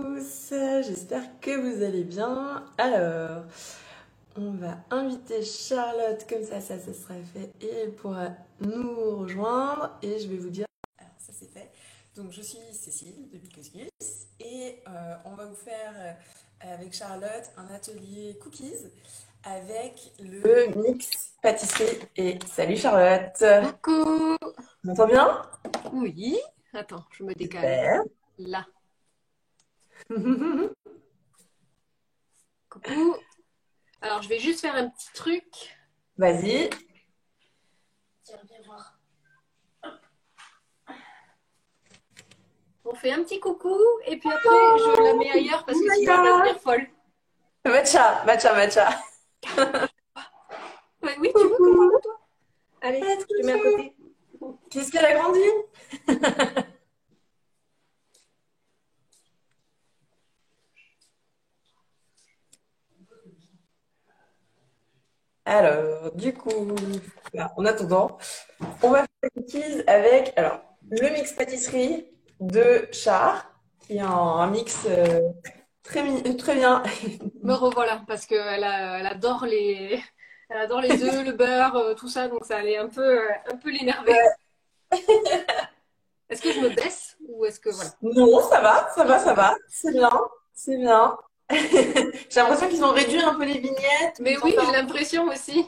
tous, j'espère que vous allez bien. Alors, on va inviter Charlotte, comme ça sera fait et elle pourra nous rejoindre. Et je vais vous dire, alors ça c'est fait. Donc je suis Cécile de Because Gifts et on va vous faire avec Charlotte un atelier cookies avec le mix pâtisserie. Et salut Charlotte, Coucou! tu m'entends bien? Oui, attends, je me décale. Super. Là. Coucou! Alors, je vais juste faire un petit truc. Vas-y. Tiens, viens voir. On fait un petit coucou et puis après, je la mets ailleurs parce que sinon, elle va devenir folle. Matcha, matcha, matcha. Ouais, oui, tu veux que je parle Coucou. à toi? Allez, Ah, je trop te mets à chou. côté. Qu'est-ce qu'elle a grandi? Alors, du coup, là, en attendant, on va faire des cookies avec alors, le mix pâtisserie de Char, qui est un mix très bien. Me revoilà parce qu'elle adore elle adore les œufs, le beurre, tout ça, donc ça allait un peu l'énerver. Ouais. Est-ce que je me baisse ou est-ce que voilà? Non, Non, ça va. C'est bien, c'est bien. J'ai l'impression qu'ils ont réduit un peu les vignettes, ou mais ils ont oui, fait j'ai un... l'impression aussi.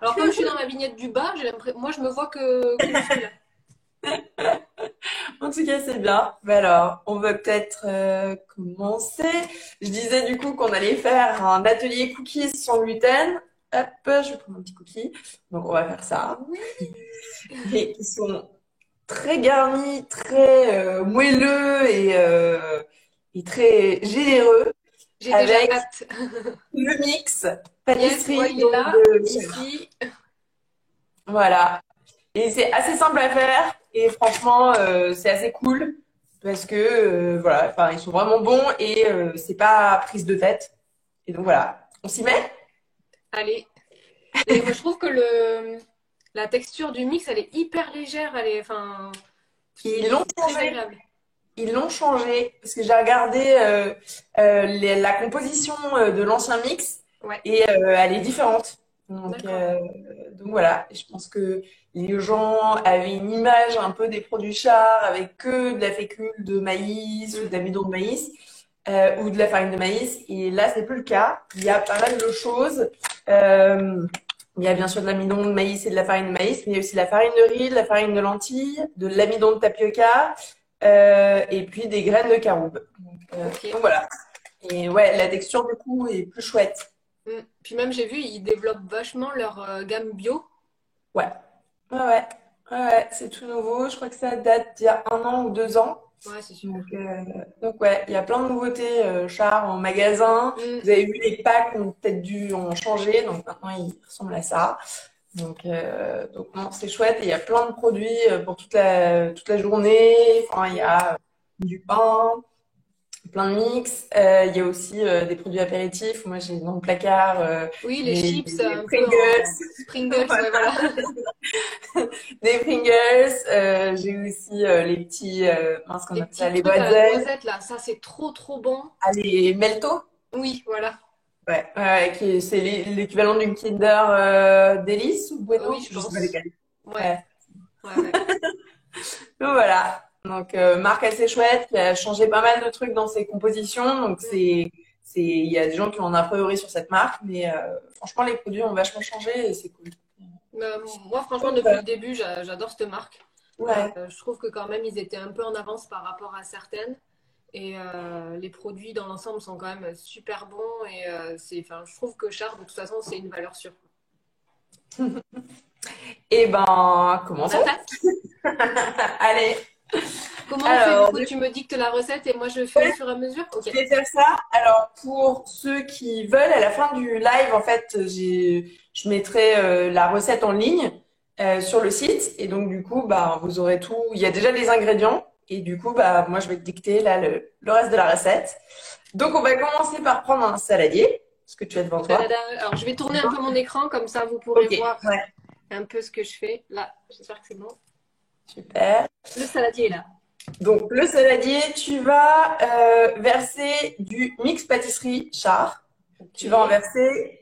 Alors, comme je suis dans ma vignette du bas, moi, je me vois que de celui-là. En tout cas, c'est bien. Mais alors, on va peut-être commencer. Je disais du coup qu'on allait faire un atelier cookies sans gluten. Hop, je vais prendre un petit cookie. Donc, on va faire ça. Oui, Et ils sont très garnis, très moelleux et très généreux j'ai déjà avec hâte. le mix Yes, je vois, pâtisserie il est donc là, de Chèvre. ici. Voilà. Et c'est assez simple à faire et franchement, c'est assez cool parce que voilà, enfin, ils sont vraiment bons et c'est pas prise de tête. Et donc voilà, on s'y met. Allez. Et moi, je trouve que la texture du mix, elle est hyper légère. Enfin, Ils l'ont c'est très changé. agréable. Ils l'ont changé parce que j'ai regardé la composition de l'ancien mix Ouais, et elle est différente. Donc, d'accord. voilà, et je pense que les gens avaient une image un peu des produits chars avec que de la fécule de maïs ou Mm. d'amidon de maïs ou de la farine de maïs. Et là, c'est plus le cas. Il y a pas mal de choses. Euh, il y a bien sûr de l'amidon de maïs et de la farine de maïs, mais il y a aussi de la farine de riz, de la farine de lentilles, de l'amidon de tapioca et puis des graines de caroube. Ok. Donc voilà. Et ouais, la texture du coup est plus chouette. Mm. Puis même, j'ai vu, ils développent vachement leur gamme bio. Ouais. Ouais, ouais. Ouais, c'est tout nouveau. Je crois que ça date d'il y a 1 an ou 2 ans. Ouais, c'est super. Donc ouais, il y a plein de nouveautés chars en magasin. Mm. Vous avez vu les packs ont peut-être dû en changer, donc maintenant ils ressemblent à ça. Donc non, c'est chouette. Et il y a plein de produits pour toute la journée. Enfin, il y Mm. a du pain, plein de mix. Il y a aussi des produits apéritifs. Moi, j'ai dans le placard Oui, les des, chips des un peu Pringles. en Pringles, ouais, voilà. Des Pringles. J'ai aussi les petits, mince, qu'on Les appelle ça, petits les trucs à la Bretzel. noisette, là, ça, c'est trop bon. Ah, les Melto. Oui, voilà. Ouais, c'est l'équivalent d'une Kinder Délice ou Oui, Bueno, je je sais pas pense. lesquels. Ouais, Ouais. ouais. Donc voilà. Donc marque assez chouette, qui a changé pas mal de trucs dans ses compositions. Donc Mm. il y a des gens qui ont un a priori sur cette marque, mais franchement les produits ont vachement changé et c'est cool. Moi, franchement, Donc, depuis le début, j'adore cette marque. ouais. Je trouve que quand même, ils étaient un peu en avance par rapport à certaines. Et les produits dans l'ensemble sont quand même super bons. Et enfin, je trouve que Char, de toute façon, c'est une valeur sûre. Et ben On commençons. attaque. Allez. Comment on fait du Alors coup? Tu me dictes la recette et moi je fais au fur et à mesure? je Ok. vais faire ça. Alors, pour ceux qui veulent, à la fin du live, en fait, je mettrai la recette en ligne sur le site. Et donc, du coup, bah, vous aurez tout. Il y a déjà des ingrédients. Et du coup, bah, moi, je vais te dicter là le reste de la recette. Donc, on va commencer par prendre un saladier, ce que tu as devant toi. Tadada. Alors, je vais tourner un peu mon écran, comme ça vous pourrez Ok, voir ouais, un peu ce que je fais. Là, j'espère que c'est bon. super. Le saladier est là. Donc, le saladier, tu vas verser du mix pâtisserie char. Tu vas en Ok. verser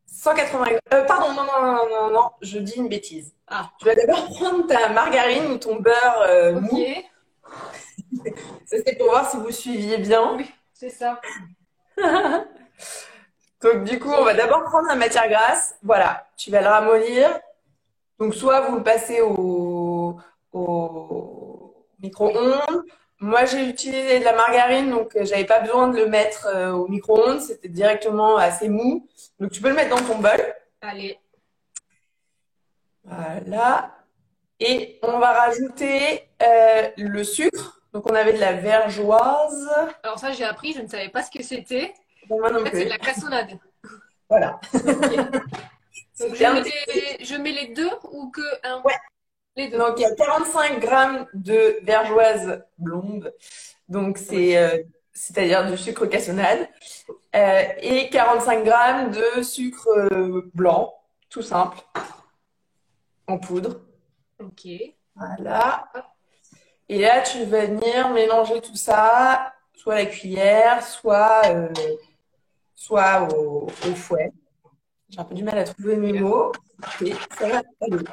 180 pardon, non, non, non, non, non, je dis une bêtise. Ah, Tu vas d'abord prendre ta margarine ou ton beurre ok. mou. Ça, c'est pour voir si vous suiviez bien. Oui, c'est ça. Donc, du coup, on va Ok. d'abord prendre la matière grasse. Voilà, tu vas le ramollir. Donc, soit vous le passez au Oui. micro-ondes. Moi, j'ai utilisé de la margarine, donc j'avais pas besoin de le mettre au micro-ondes. C'était directement assez mou. Donc, tu peux le mettre dans ton bol. Allez. Voilà. Et on va rajouter le sucre. Donc, on avait de la vergeoise. Alors ça, j'ai appris, je ne savais pas ce que c'était. Bon, moi En non fait, c'est de plus. la cassonade. Voilà. Ok. Donc C'était un petit. je mets les deux ou que un? Ouais. Les deux. Donc, il y a 45 grammes de vergeoise blonde. Donc, Oui. c'est-à-dire du sucre cassonade. Et 45 grammes de sucre blanc, tout simple, en poudre. Ok. Voilà. Et là, tu vas venir mélanger tout ça, soit à la cuillère, soit au fouet. J'ai un peu du mal à trouver mes Super. mots. Et ça va aller.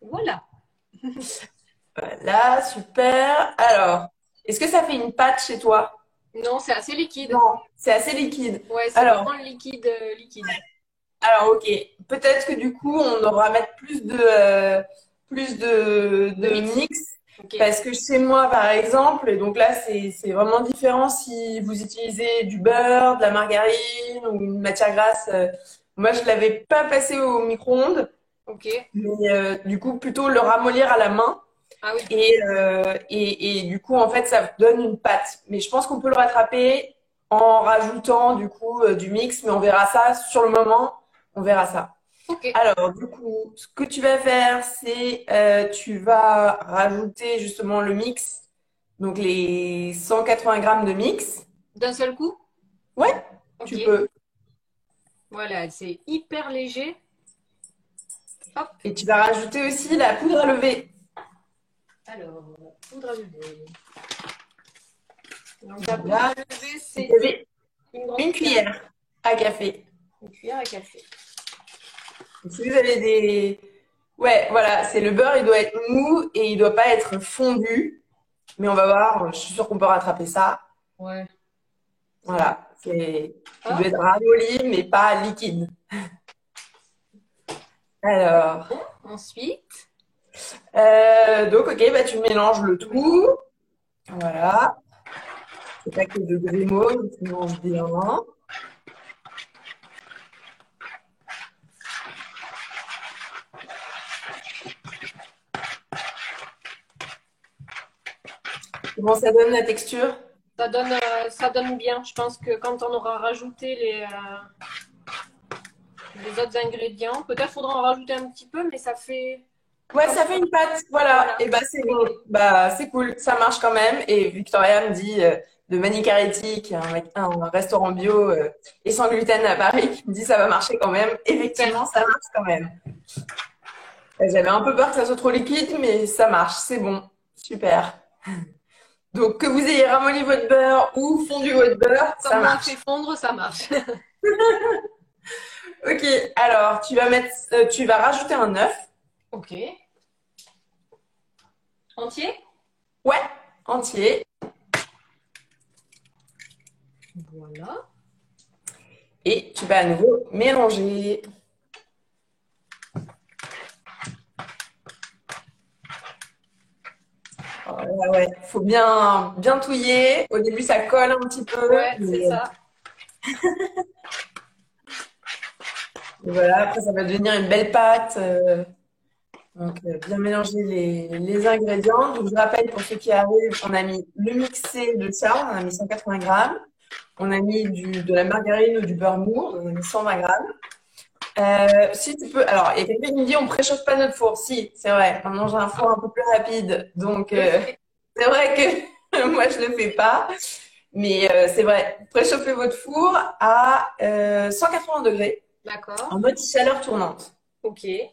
Voilà. Voilà, super. Alors, est-ce que ça fait une pâte chez toi? Non, c'est assez liquide. Non, c'est assez liquide. Ouais, c'est Alors, vraiment liquide, liquide. ok. Peut-être que du coup, on devra mettre plus De de mix. mix. Ok. Parce que chez moi, par exemple, et donc là, c'est vraiment différent si vous utilisez du beurre, de la margarine ou une matière grasse. Moi, je l'avais pas passé au micro-ondes, Ok. mais du coup, plutôt le ramollir à la main. Ah oui. Et du coup, en fait, ça donne une pâte. Mais je pense qu'on peut le rattraper en rajoutant du coup du mix, mais on verra ça sur le moment. On verra ça. Ok. Alors, du coup, ce que tu vas faire, c'est tu vas rajouter justement le mix, donc les 180 grammes de mix. D'un seul coup? Ouais, Ok. tu peux. Voilà, c'est hyper léger. Hop. Et tu vas rajouter aussi la poudre à lever. Alors, poudre à lever. Donc la poudre Là, à lever, vous c'est avez une grande une cuillère. cuillère à café. Une cuillère à café. Donc, si vous avez des... Ouais, voilà, c'est le beurre, il doit être mou et il doit pas être fondu. Mais on va voir, je suis sûre qu'on peut rattraper ça. Ouais. C'est bon. Voilà, il doit Hop. être ramolli, mais pas liquide. Alors, Bon. Ensuite. donc, ok, bah, tu mélanges le Oui. tout. Voilà, c'est pas que de grumeaux, donc tu mélanges bien. Comment ça donne la texture? Ça donne bien. Je pense que quand on aura rajouté les autres ingrédients, peut-être faudra en rajouter un petit peu, mais ça fait Ouais, quand ça fait même. une pâte, voilà. Voilà. Et bah c'est bon, bah c'est cool, ça marche quand même. Et Victoria me dit de Manicaretti, qui est un restaurant bio et sans gluten à Paris, qui me dit ça va marcher quand même. Super. Effectivement, ça marche quand même. J'avais un peu peur que ça soit trop liquide, mais ça marche, c'est bon, super. Donc que vous ayez ramolli votre beurre ou fondu votre beurre, Comme ça moi, marche. fait fondre, ça marche. Ok, alors tu vas rajouter un œuf. Ok. Entier? Ouais, entier. Voilà. Et tu vas à nouveau mélanger. Ouais, ouais, faut bien touiller. Au début, ça colle un petit peu, Ouais, c'est ça. mais voilà, après, ça va devenir une belle pâte. Donc, bien mélanger les ingrédients. Donc, je rappelle pour ceux qui arrivent, on a mis le mixé de ça, on a mis 180 grammes. On a mis de la margarine ou du beurre mou, on a mis 120 grammes. Si tu peux, alors, il y a quelqu'un qui me dit on préchauffe pas notre four. Si, c'est vrai, maintenant j'ai un four un peu plus rapide. Donc, Je le fais. c'est vrai que moi, je le fais pas. Mais c'est vrai, préchauffez votre four à 180 degrés D'accord. en mode chaleur tournante. Ok. Elle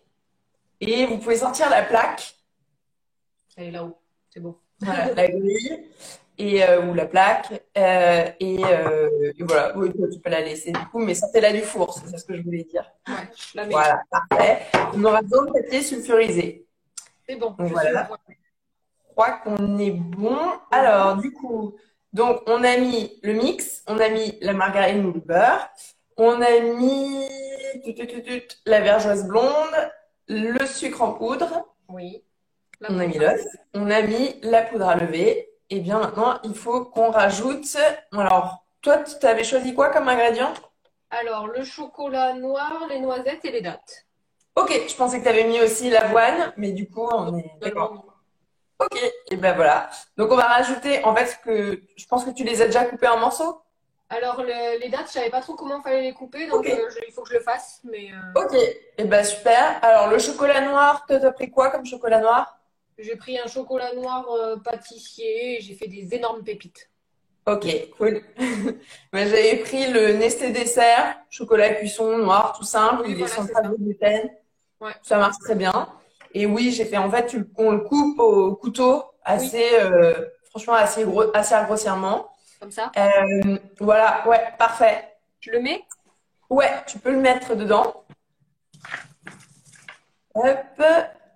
Et vous pouvez sortir la plaque, est là-haut. C'est bon. voilà, la grille, ou la plaque. Et voilà, oui, toi, tu peux la laisser du coup, mais sortez-la du four, c'est ça ce que je voulais dire. Ouais, je la mets. Voilà, parfait. On aura besoin de papier sulfurisé. C'est bon, Donc je suis au voilà, point. je crois qu'on est bon. Mhm. Alors, du coup, donc on a mis le mix, on a mis la margarine ou le beurre, on a mis la vergeoise blonde, le sucre en poudre, Oui, la on a mis poudre. l'œuf, on a mis la poudre à lever. Et bien maintenant, il faut qu'on rajoute. Alors, toi, tu avais choisi quoi comme ingrédient? Alors, le chocolat noir, les noisettes et les dattes. Ok, je pensais que tu avais mis aussi l'avoine, mais du coup, on est Non, non, d'accord. non. Ok, et ben voilà. Donc on va rajouter, en fait, je pense que tu les as déjà coupés en morceaux. Alors, les dattes, je savais pas trop comment fallait les couper, Ok, donc il faut que je le fasse. Mais ok, et ben super. Alors le chocolat noir, toi t'as pris quoi comme chocolat noir? j'ai pris un chocolat noir pâtissier et j'ai fait des énormes pépites. Ok, cool. Ben, j'avais pris le Nestlé Dessert, chocolat cuisson noir, tout simple, Oui, il est voilà, sans c'est trace ça. de gluten, Ouais. ça marche très bien. Et oui, j'ai fait, en fait, on le coupe au couteau Oui, assez, franchement, assez gros, assez grossièrement. comme ça. Voilà, ouais, parfait. Je le mets. Ouais, tu peux le mettre dedans. Hop.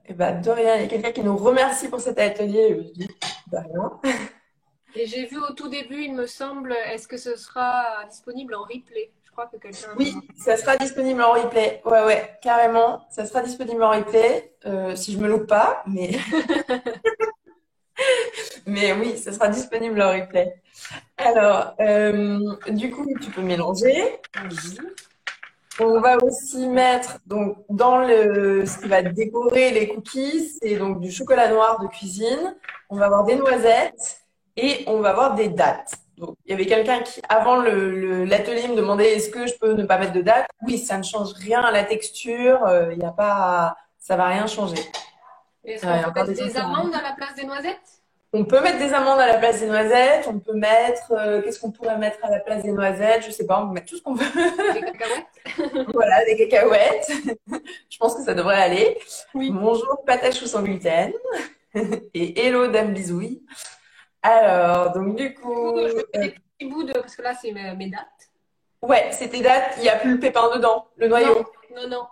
Et ben, de rien, il y a quelqu'un qui nous remercie pour cet atelier. Je dis, de rien. Et j'ai vu au tout début, il me semble, est-ce que ce sera disponible en replay? Je crois que quelqu'un a Oui, demandé. ça sera disponible en replay. Ouais, ouais, carrément. Ça sera disponible en replay. Si je me loupe pas, mais oui, ça sera disponible en replay. Alors, du coup, tu peux mélanger. Oui. On va aussi mettre donc dans ce qui va décorer les cookies, c'est donc du chocolat noir de cuisine. On va avoir des noisettes et on va avoir des dattes. Donc il y avait quelqu'un qui avant l'atelier me demandait est-ce que je peux ne pas mettre de dattes. Oui, ça ne change rien à la texture. Il y a pas, ça va rien changer. Est-ce Il qu'on y a peut encore mettre des des infos. amandes à la place des noisettes? On peut mettre des amandes à la place des noisettes. On peut mettre qu'est-ce qu'on pourrait mettre à la place des noisettes? Je sais pas. On peut mettre tout ce qu'on veut. Des cacahuètes? Voilà, des cacahuètes. Je pense que ça devrait aller. Oui. Bonjour, Patachou sans gluten. Et hello, Dame Bisouille. Alors, donc du Du coup, coup, je mets des petits bouts de... Parce que là, c'est mes dates. ouais, c'était date, il n'y a plus le pépin dedans, le Non, noyau. non, non.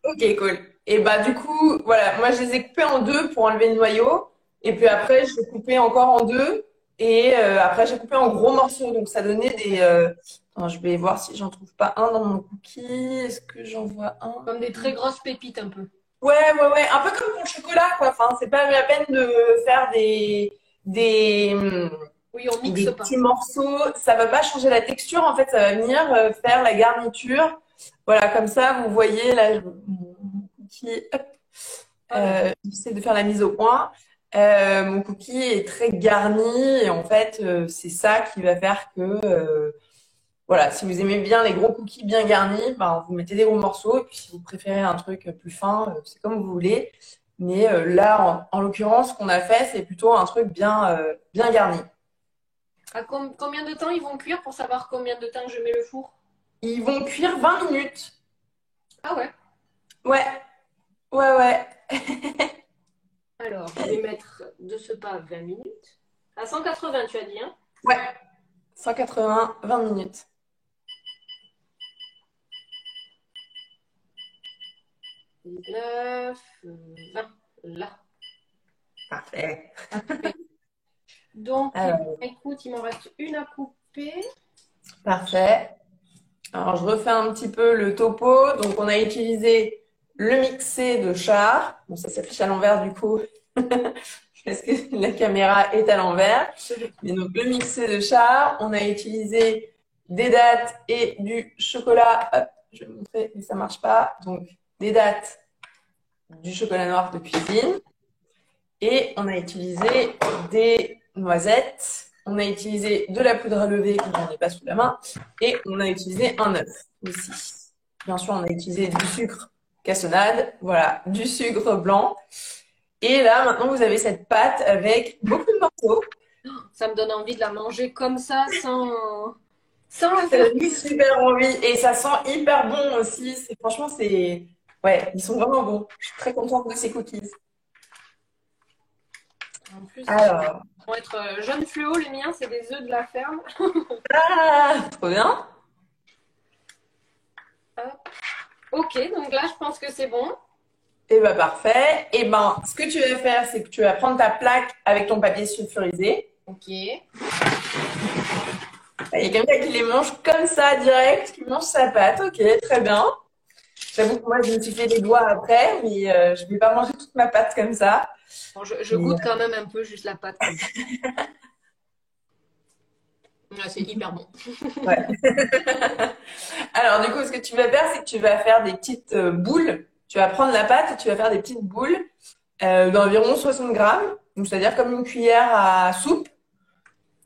Ok, cool. Et bah du coup, voilà, moi je les ai coupés en deux pour enlever le noyau. Et puis après, je l'ai coupé encore en deux. Et après, j'ai coupé en gros morceaux. Donc ça donnait des... attends, je vais voir si j'en trouve pas un dans mon cookie. Est-ce que j'en vois un? Comme des très grosses pépites un peu. Ouais, ouais, ouais. Un peu comme pour le chocolat, quoi. Enfin, c'est pas la peine de faire des, Oui, on mixe des pas. petits morceaux. Ça va pas changer la texture. En fait, ça va venir faire la garniture. Voilà, comme ça, vous voyez, là, mon cookie, hop, Oh là là. j'essaie de faire la mise au point. Mon cookie est très garni. Et en fait, c'est ça qui va faire que, voilà, si vous aimez bien les gros cookies bien garnis, ben, vous mettez des gros morceaux. Et puis si vous préférez un truc plus fin, c'est comme vous voulez. Mais là, en l'occurrence, ce qu'on a fait, c'est plutôt un truc bien garni. Combien de temps ils vont cuire pour savoir combien de temps je mets le four? Ils vont cuire 20 minutes. Ah ouais. Ouais, ouais, ouais. Alors, je vais mettre de ce pas 20 minutes. À 180, tu as dit, hein? Ouais, 180, 20 minutes. 19, 20. Là. Parfait. Parfait. Donc, Alors, écoute, il m'en reste une à couper. parfait. Alors, je refais un petit peu le topo. Donc, on a utilisé le mixé de char. Bon, ça s'affiche à l'envers du coup, parce que la caméra est à l'envers. Mais donc, le mixé de char, on a utilisé des dattes et du chocolat. Hop, je vais vous montrer, mais ça marche pas. Donc, des dattes, du chocolat noir de cuisine. Et on a utilisé des noisettes. On a utilisé de la poudre à lever que j'en ai pas sous la main. Et on a utilisé un œuf aussi. Bien sûr, on a utilisé du sucre cassonade. Voilà, du sucre blanc. Et là, maintenant, vous avez cette pâte avec beaucoup de morceaux. Ça me donne envie de la manger comme ça, sans la Ça faire donne cuire. super envie et ça sent hyper bon aussi. Franchement, c'est Ouais, ils sont vraiment bons. Je suis très contente de ces cookies. En plus, Alors, ils vont être jaunes fluo, les miens, c'est des œufs de la ferme. trop bien. Hop. Ok, donc là, je pense que c'est bon. Et bah parfait. Et ben, ce que tu vas faire, c'est que tu vas prendre ta plaque avec ton papier sulfurisé. Ok. Il y a quelqu'un qui les mange comme ça, direct, qui mange sa pâte. Ok, très bien. J'avoue que moi, je me suis fait les doigts après, mais je vais pas manger toute ma pâte comme ça. Bon, je Mais, goûte quand même un peu juste la pâte comme ça. Ouais, c'est hyper bon. ouais. Alors, du coup, ce que tu vas faire, c'est que tu vas faire des petites boules. Tu vas prendre la pâte et tu vas faire des petites boules d'environ 60 grammes. Donc, c'est-à-dire comme une cuillère à soupe.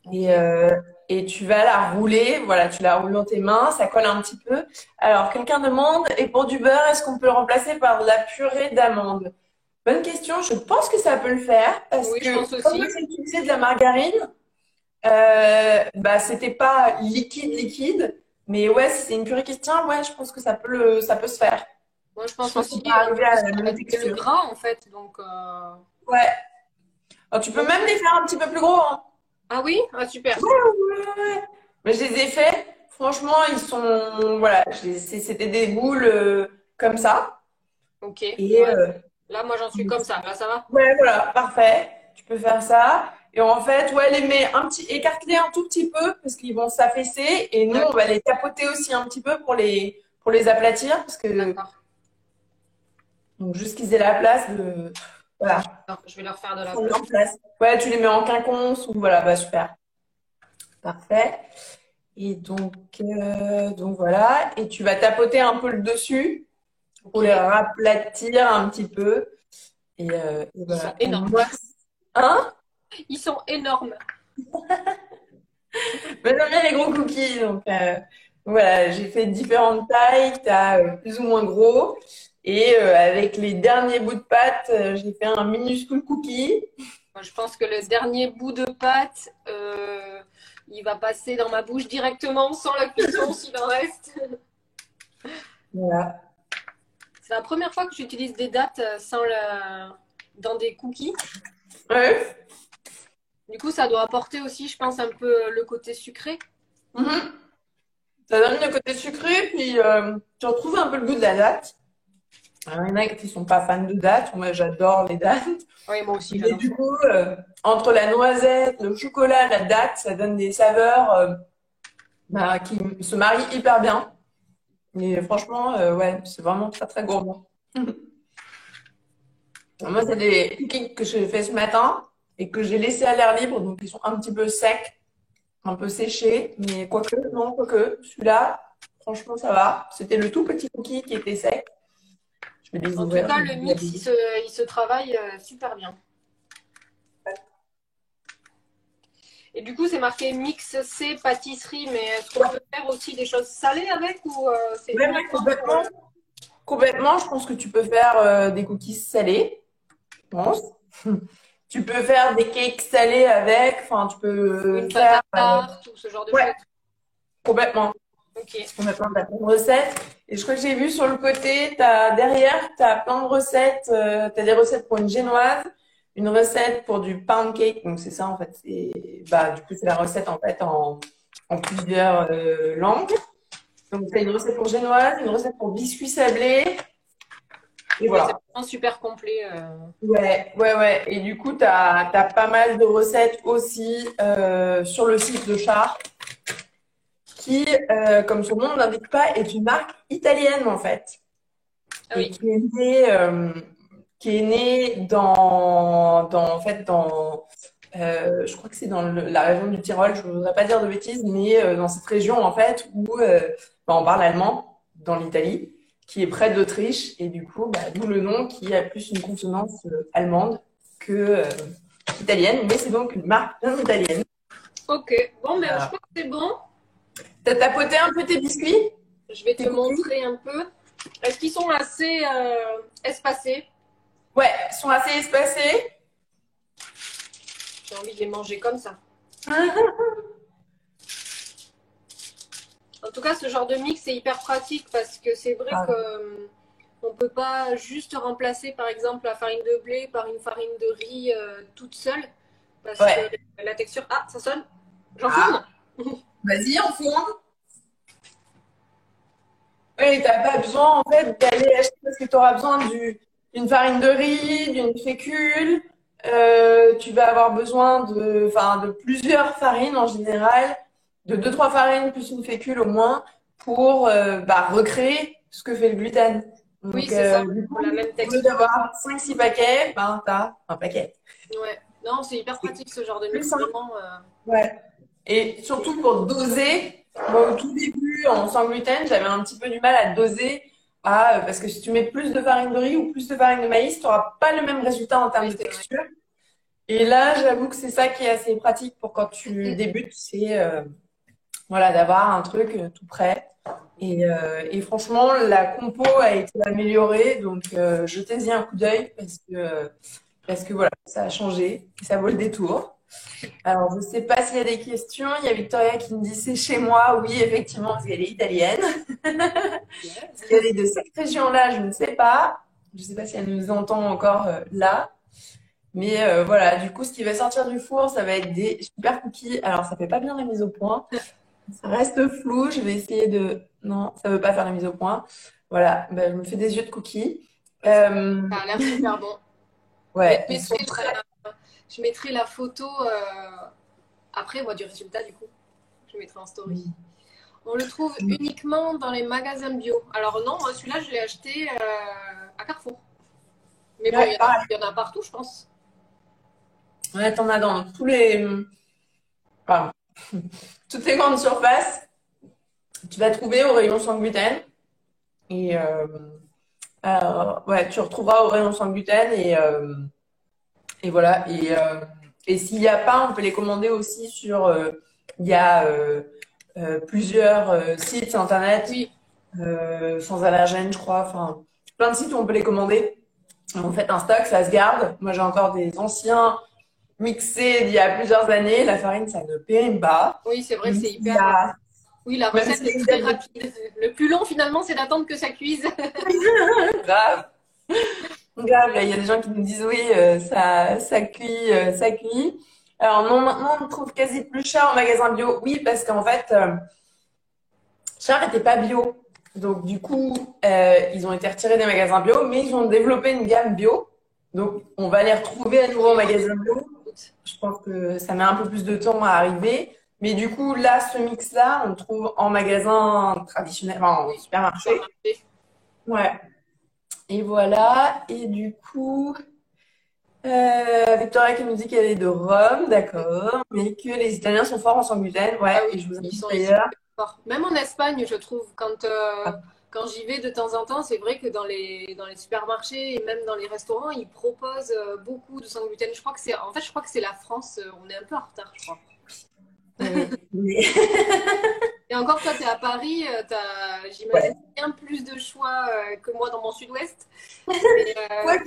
Ok. Et, euh, et tu vas la rouler. Voilà, tu la roules dans tes mains. Ça colle un petit peu. Alors, quelqu'un demande, et pour du beurre, est-ce qu'on peut le remplacer par de la purée d'amande? Bonne question. Je pense que ça peut le faire parce Oui, je que pense comme moi, aussi. j'ai utilisé de la margarine, bah, c'était pas liquide, liquide. Mais ouais, si c'est une purée qui se tient, ouais, je pense que ça peut se faire. Moi, je Je pense pense aussi. qu'on peut En arriver plus, à la même c'est le texture. gras, en fait. Donc, Ouais. Alors, tu peux donc- même les faire un petit peu plus gros, hein. Ah oui? Ah, super. Ouais, ouais, ouais. Mais je les ai faits. Franchement, ils sont, voilà, c'était des boules comme ça. Ok. Et Ouais. Là, moi, j'en suis comme ça. Là, ça va? ouais, voilà, parfait. Tu peux faire ça. Et en fait, ouais, les mets écarte-les un tout petit peu parce qu'ils vont s'affaisser. Et nous, on va D'accord. les tapoter aussi un petit peu pour les aplatir parce que, D'accord. donc, juste qu'ils aient la place de, voilà, Alors, je vais leur faire de la prendre place. leur place. Ouais, tu les mets en quinconce ou voilà, bah super. Parfait. Et donc voilà. Et tu vas tapoter un peu le dessus pour Ok. les raplatir un petit peu. Et Ils voilà. sont Et énormes. moi, hein? Ils sont énormes. Mais j'aime bien les gros cookies. Voilà, j'ai fait différentes tailles. T'as plus ou moins gros. Et avec les derniers bouts de pâte, j'ai fait un minuscule cookie. Moi, je pense que le dernier bout de pâte, il va passer dans ma bouche directement sans la cuisson s'il en reste. Voilà. C'est la première fois que j'utilise des dattes dans des cookies. Ouais. Du coup, ça doit apporter aussi, je pense, un peu le côté sucré. Mhm. Ça donne le côté sucré, puis tu retrouves un peu le goût de la date. Alors, il y en a qui sont pas fans de dates. Moi, j'adore les dates. Oui, moi aussi, Mais j'adore du ça. coup, entre la noisette, le chocolat, la date, ça donne des saveurs bah, qui se marient hyper bien. Et franchement, ouais, c'est vraiment très, très gourmand. Moi, c'est des cookies que j'ai fait ce matin et que j'ai laissé à l'air libre. Donc, ils sont un petit peu secs, un peu séchés. Mais quoique, non, quoique, celui-là, franchement, ça va. C'était le tout petit cookie qui était sec. Je vais les En tout ouvrir. cas, le mix, il se travaille super bien. Et du coup, c'est marqué mix C pâtisserie, mais est-ce qu'on peut faire aussi des choses salées avec ou c'est Ouais, ouais, uniquement pour complètement. Complètement, je pense que tu peux faire des cookies salés, je pense. Tu peux faire des cakes salés avec, enfin, tu peux une pâte faire à tarte ou ce genre de ouais, choses? complètement, Ok. complètement, t'as plein de recettes. Et je crois que j'ai vu sur le côté, derrière, t'as plein de recettes, t'as des recettes pour une génoise, une recette pour du pound cake, donc c'est ça en fait, bah, du coup, c'est la recette en fait en plusieurs langues. Donc, t'as une recette pour génoise, une recette pour biscuits sablés, et Oui, c'est voilà. vraiment super complet. Ouais, ouais, ouais. Et du coup, t'as pas mal de recettes aussi sur le site de Char, qui, comme son nom ne l'indique pas, est une marque italienne en fait, Ah et oui. qui est née en fait, je crois que c'est dans la région du Tyrol. Je ne voudrais pas dire de bêtises, mais dans cette région en fait où bah, on parle allemand dans l'Italie, qui est près d'Autriche, et du coup, bah, d'où le nom qui a plus une consonance allemande que italienne, mais c'est donc une marque bien italienne. Ok. Bon, mais je Voilà. crois que c'est bon. T'as tapoté un peu tes biscuits, Je vais tes te cookies? montrer un peu. Est-ce qu'ils sont assez espacés? Ouais, ils sont assez espacés. J'ai envie de les manger comme ça. En tout cas, ce genre de mix, c'est hyper pratique parce que c'est vrai que On peut pas juste remplacer, par exemple, la farine de blé par une farine de riz toute seule, parce que Ouais. la texture... Ah, ça sonne. J'en Ah, fourne. vas-y, on fourne. Oui, t'as pas besoin en fait d'aller acheter parce que tu auras besoin d'une farine de riz, d'une fécule. Tu vas avoir besoin de plusieurs farines en général, de deux, trois farines plus une fécule au moins pour recréer ce que fait le gluten. Oui, Donc, c'est ça. du Pour la coup, même au lieu texture. d'avoir cinq six paquets, ben, t'as un paquet. Ouais. Non, c'est hyper C'est pratique ce genre de plus mix, simple. vraiment. Ouais. Et surtout pour doser, moi au tout début en sans gluten, j'avais un petit peu du mal à doser parce que si tu mets plus de farine de riz ou plus de farine de maïs, tu n'auras pas le même résultat en termes Oui, de c'est vrai. texture. Et là, j'avoue que c'est ça qui est assez pratique pour quand tu Mm. débutes, c'est voilà, d'avoir un truc tout prêt. Et franchement, la compo a été améliorée, donc jetez-y un coup d'œil parce que voilà, ça a changé, et ça vaut le détour. Alors, je ne sais pas s'il y a des questions. Il y a Victoria qui me dit c'est chez moi. Oui, effectivement, parce qu'elle est italienne. Est-ce qu'elle est de cette région-là? Je ne sais pas. Je ne sais pas si elle nous entend encore là. Mais voilà, du coup, ce qui va sortir du four, ça va être des super cookies. Alors, ça fait pas bien la mise au point. Ça reste flou. Je vais essayer de... Non, ça veut pas faire la mise au point. Voilà, ben, je me fais des yeux de cookies. Euh, Ça a l'air super bon. Mais ouais, ils sont très... je mettrai la photo après, moi, du résultat, du coup. Je mettrai en story. On le trouve uniquement dans les magasins bio. Alors non, moi celui-là, je l'ai acheté à Carrefour. Mais bon, Ouais, pareil. il y en a partout, je pense. Ouais, t'en as dans tous les... Enfin, toutes les grandes surfaces. Tu vas trouver au rayon sans gluten. Et ouais, tu retrouveras au rayon sans gluten. Et voilà. Et s'il n'y a pas, on peut les commander aussi sur. Il y a plusieurs sites internet Oui, sans allergènes, je crois. Enfin, plein de sites où on peut les commander. En fait, un stock, ça se garde. Moi, j'ai encore des anciens mixés d'il y a plusieurs années. La farine, ça ne périme pas. oui, c'est vrai que Même c'est s'il y hyper. a, Oui, la même recette s'il y a est une très date rapide. Le plus long, finalement, c'est d'attendre que ça cuise. de grave. Grave, là, il y a des gens qui nous disent oui, ça cuit, ça cuit. Alors non, maintenant on trouve quasi plus cher en magasin bio. Oui, parce qu'en fait, Char n'était pas bio. Donc du coup, ils ont été retirés des magasins bio, mais ils ont développé une gamme bio. Donc on va les retrouver à nouveau en Oui, magasin bio. Je pense que ça met un peu plus de temps à arriver. Mais du coup, là, ce mix-là, on le trouve en magasin traditionnel, enfin, en oui, supermarché. supermarché. Ouais. Et voilà. Et du coup, Victoria qui nous dit qu'elle est de Rome, d'accord, mais que les Italiens sont forts en sans gluten. Ouais, Ah et oui, je vous ils invite sont hyper d'ailleurs. forts. Même en Espagne, je trouve, quand j'y vais de temps en temps, c'est vrai que dans les supermarchés et même dans les restaurants, ils proposent beaucoup de sans gluten. Je crois que c'est la France, on est un peu en retard, je crois. Oui. Et encore, toi, tu es à Paris, j'imagine, Ouais. bien plus de choix que moi dans mon sud-ouest. Mais Quoique,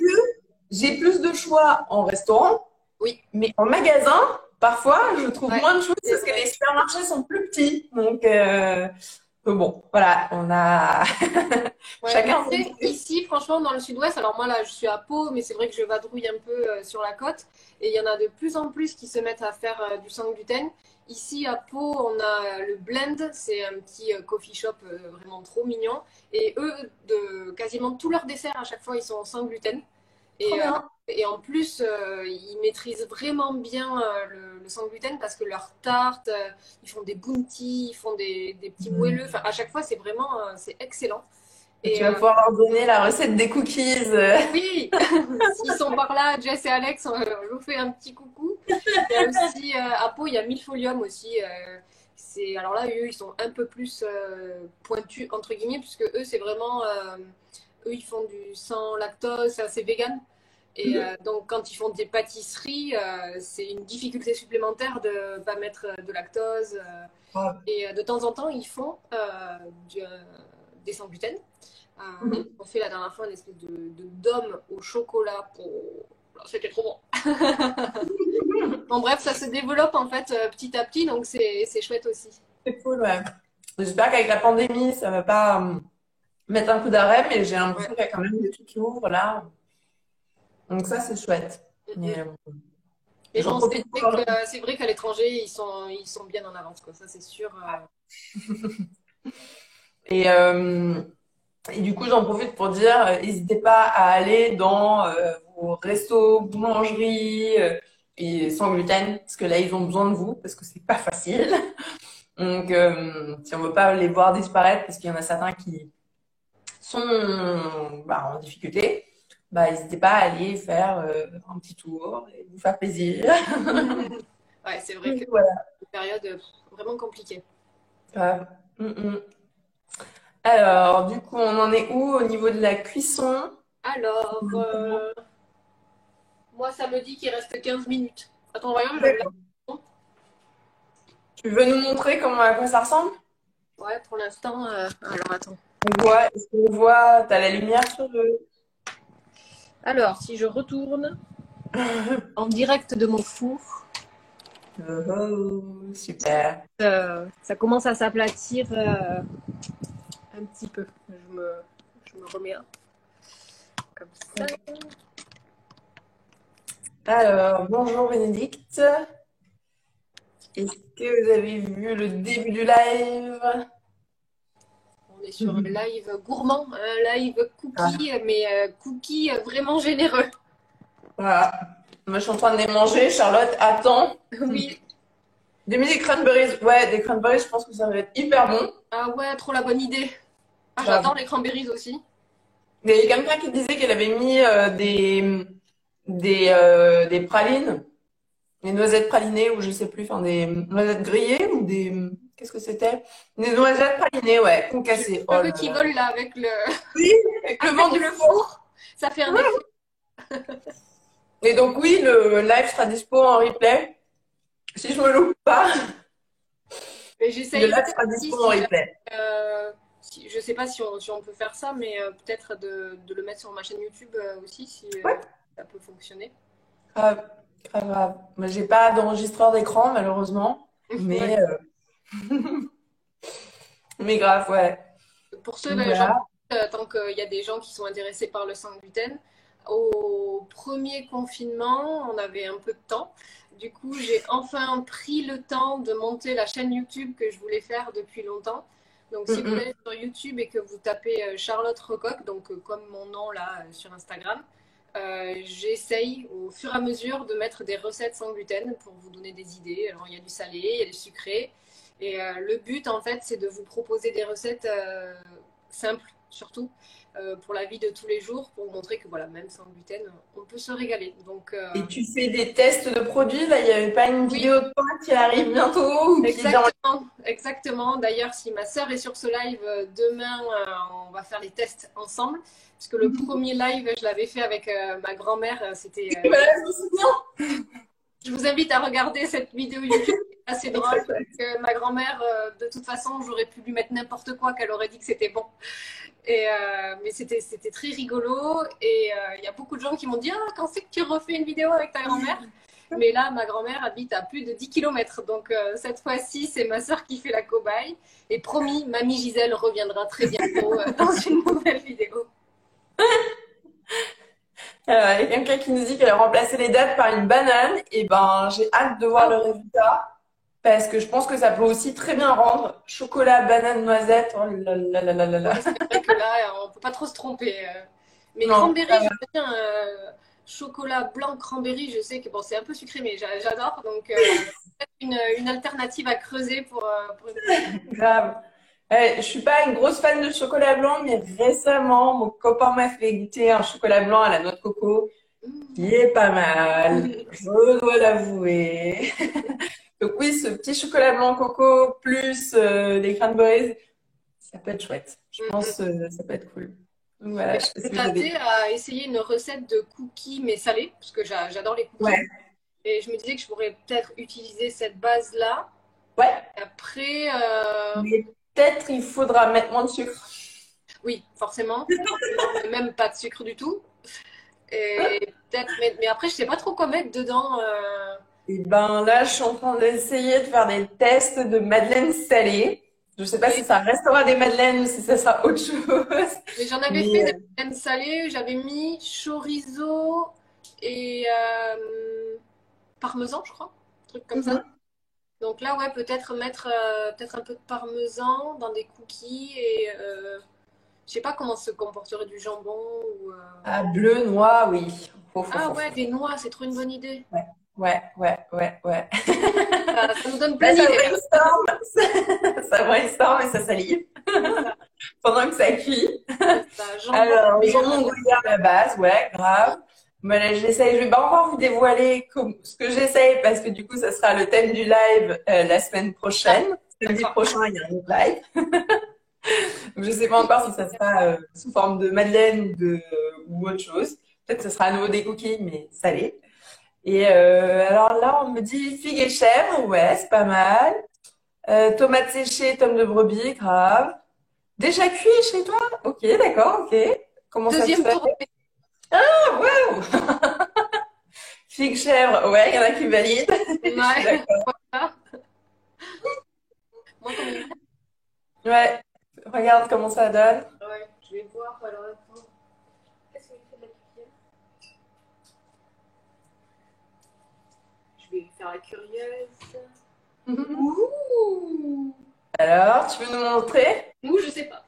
j'ai plus de choix en restaurant, oui, mais en magasin, parfois, je trouve ouais, moins de choses c'est parce que les vrai. supermarchés sont plus petits. Donc, bon, voilà, on a Ouais, mais chacun son après, truc. ici, franchement, dans le sud-ouest, alors moi là, je suis à Pau, mais c'est vrai que je vadrouille un peu sur la côte, et il y en a de plus en plus qui se mettent à faire du sans gluten. Ici, à Pau, on a le Blend, c'est un petit coffee shop vraiment trop mignon, et eux, quasiment tous leurs desserts, à chaque fois, ils sont sans gluten. Trop Et, euh, bien. et en plus, ils maîtrisent vraiment bien le sans gluten parce que leurs tartes, ils font des bounties, ils font des petits moelleux. Enfin, à chaque fois, c'est vraiment, c'est excellent. Et tu Et vas pouvoir leur donner la recette des cookies. oui, s'ils sont par là, Jess et Alex, je vous fais un petit coucou. Il y a aussi à Pau, il y a Milfolium aussi. Alors là, eux, ils sont un peu plus pointus entre guillemets, puisque eux, c'est vraiment, eux, ils font du sans lactose, c'est assez vegan. Et donc, quand ils font des pâtisseries, c'est une difficulté supplémentaire de ne pas mettre de lactose. Et de temps en temps, ils font du, euh, des sans gluten. On fait la dernière fois une espèce de dôme au chocolat. C'était trop bon. Bon, bref, ça se développe en fait petit à petit, donc c'est chouette aussi. C'est cool, ouais. J'espère qu'avec la pandémie, ça va pas mettre un coup d'arrêt, mais j'ai Ouais. l'impression qu'il y a quand même des trucs qui ouvrent là. Donc ça, c'est chouette. Mm, Mais mm. Mais j'en bon, profite pour... c'est vrai qu'à l'étranger, ils sont bien en avance, quoi. Ça, c'est sûr. Et, euh, et du coup, j'en profite pour dire, n'hésitez pas à aller dans vos restos, boulangeries et sans gluten, parce que là, ils ont besoin de vous, parce que c'est pas facile. Donc, si on veut pas les voir disparaître, parce qu'il y en a certains qui sont en difficulté, bah, n'hésitez pas à aller faire un petit tour et vous faire plaisir. Ouais, c'est vrai Donc, que voilà. c'est une période vraiment compliquée. Grave. Alors, du coup, on en est où au niveau de la cuisson? Alors, moi, ça me dit qu'il reste 15 minutes. Attends, voyons, je D'accord. Tu veux nous montrer comment, à quoi ça ressemble? Ouais, pour l'instant. Alors, attends. Est-ce qu'on voit, t'as la lumière sur le... Alors, si je retourne en direct de mon four, Oh, super. ça commence à s'aplatir un petit peu. Je me remets comme ça. Alors, bonjour Bénédicte. Est-ce que vous avez vu le début du live? On est sur un live gourmand, un live Ah, cookie, mais cookie vraiment généreux. voilà. Moi, je suis en train de les manger. Charlotte attend. Oui. Des mini cranberries. Ouais, des cranberries, je pense que ça va être hyper bon. Ah ouais, trop la bonne idée. Ah, j'adore Grave. les cranberries aussi. Il y a quelqu'un qui disait qu'elle avait mis des pralines. Des noisettes pralinées ou je sais plus, enfin des noisettes grillées ou des... Qu'est-ce que c'était? Des noisettes pralinées, ouais, J'ai les concassées. Oh cheveux là qui là. volent là avec Oui, avec le vent avec du le four. four. Ça fait un effet. Et donc oui, le live sera dispo en replay. Si je me loupe pas, Mais le j'essaye live peut-être sera aussi dispo en si jamais. replay. Je sais pas si on peut faire ça, mais peut-être de le mettre sur ma chaîne YouTube aussi si Ouais, ça peut fonctionner. grave, grave, grave. Moi, j'ai pas d'enregistreur d'écran, malheureusement. Ouais. Mais, euh, mais grave, ouais. Pour ceux, Donc ben, j'en voilà. profite, tant qu'il y a des gens qui sont intéressés par le sans gluten. Au premier confinement, on avait un peu de temps. Du coup, j'ai enfin pris le temps de monter la chaîne YouTube que je voulais faire depuis longtemps. Donc, si vous Mm, allez sur YouTube et que vous tapez Charlotte Recoq, donc comme mon nom là sur Instagram, j'essaye au fur et à mesure de mettre des recettes sans gluten pour vous donner des idées. Alors, il y a du salé, il y a du sucré. Et le but, en fait, c'est de vous proposer des recettes simples, surtout, pour la vie de tous les jours, pour montrer que, voilà, même sans gluten, on peut se régaler. Donc, Et tu fais des tests de produits, là, il n'y avait pas une oui, vidéo de toi qui arrive bientôt ou qui est déjà en... exactement, exactement. D'ailleurs, si ma sœur est sur ce live demain, on va faire les tests ensemble. Parce que le premier live, je l'avais fait avec ma grand-mère. C'était. Voilà, je me souviens. Je vous invite à regarder cette vidéo YouTube. C'est assez C'est très drôle. chouette. Ma grand-mère, de toute façon, j'aurais pu lui mettre n'importe quoi qu'elle aurait dit que c'était bon. Et, mais c'était très rigolo. Et il y a beaucoup de gens qui m'ont dit ah, quand c'est que tu refais une vidéo avec ta grand-mère? Mais là, ma grand-mère habite à plus de 10 kilomètres. Donc cette fois-ci, c'est ma soeur qui fait la cobaye. Et promis, mamie Gisèle reviendra très bientôt dans une nouvelle vidéo. Il y a quelqu'un qui nous dit qu'elle a remplacé les dates par une banane. Et ben, j'ai hâte de voir Ah le résultat. Parce que je pense que ça peut aussi très bien rendre chocolat, banane, noisette. Oh là là là là là là. ouais, c'est vrai que là, on peut pas trop se tromper. Mais Non, cranberry, j'aime bien chocolat blanc cranberry. Je sais que bon, c'est un peu sucré, mais j'adore. Donc, peut-être une alternative à creuser pour une prochaine. grave. Je suis pas une grosse fan de chocolat blanc, mais récemment, mon copain m'a fait goûter un chocolat blanc à la noix de coco, qui est pas mal, je dois l'avouer. Donc oui, ce petit chocolat blanc coco plus des cranberries, ça peut être chouette. Je pense ça peut être cool. Donc voilà, Mais je sais pas je si vais vous tâter avez... à essayer une recette de cookies, mais salés, parce que j'adore les cookies. Ouais, Et je me disais que je pourrais peut-être utiliser cette base-là. ouais. Après, Mais peut-être il faudra mettre moins de sucre. oui, forcément. Même pas de sucre du tout. Et peut-être, mais après, je sais pas trop quoi mettre dedans. Et ben là, je suis en train d'essayer de faire des tests de madeleine salée. Je sais pas si Et- ça restera des madeleines ou si ça sera autre chose. Mais j'en avais Mais fait des madeleines salées, j'avais mis chorizo et parmesan, je crois, un truc comme ça. mhm. Donc là, ouais, peut-être mettre peut-être un peu de parmesan dans des cookies et je sais pas comment se comporterait du jambon ou Ah, bleu, noix, oui. ah ouais, Faut. des noix, c'est trop une bonne idée. Ouais, ouais, ouais, ouais, ouais. Ça nous donne Là, plein ça d'idées là. brainstorm, ça brainstorm et ça salive C'est ça, pendant que ça cuit. c'est ça. Jambon, Alors, meilleure jambon madeleine. gruyère à la base, ouais, grave. Mais là, je vais pas encore vous dévoiler ce que j'essaye parce que du coup, ça sera le thème du live la semaine Ah, prochaine. Samedi d'accord. prochain, il y a un autre live. Donc, je sais pas encore si ça sera sous forme de madeleine ou autre chose. Peut-être que ce sera à nouveau des cookies, mais salé. Et alors là, on me dit figue et chèvre, ouais, c'est pas mal. Tomates séchées, tomes de brebis, grave. Déjà cuit chez toi? Ok, d'accord, ok. Comment ça se Deuxième fait? tour. Ah, ouais. Figue chèvre, ouais, il y en a qui valident. Je suis Ouais. d'accord. Voilà. Moi, comme il Ouais, regarde comment ça donne. ouais, je vais voir. Alors, attends. Qu'est-ce qu'il fait de la cuillère? Je vais faire la curieuse. Ouh! Alors, tu veux nous montrer? Ouh, je sais pas.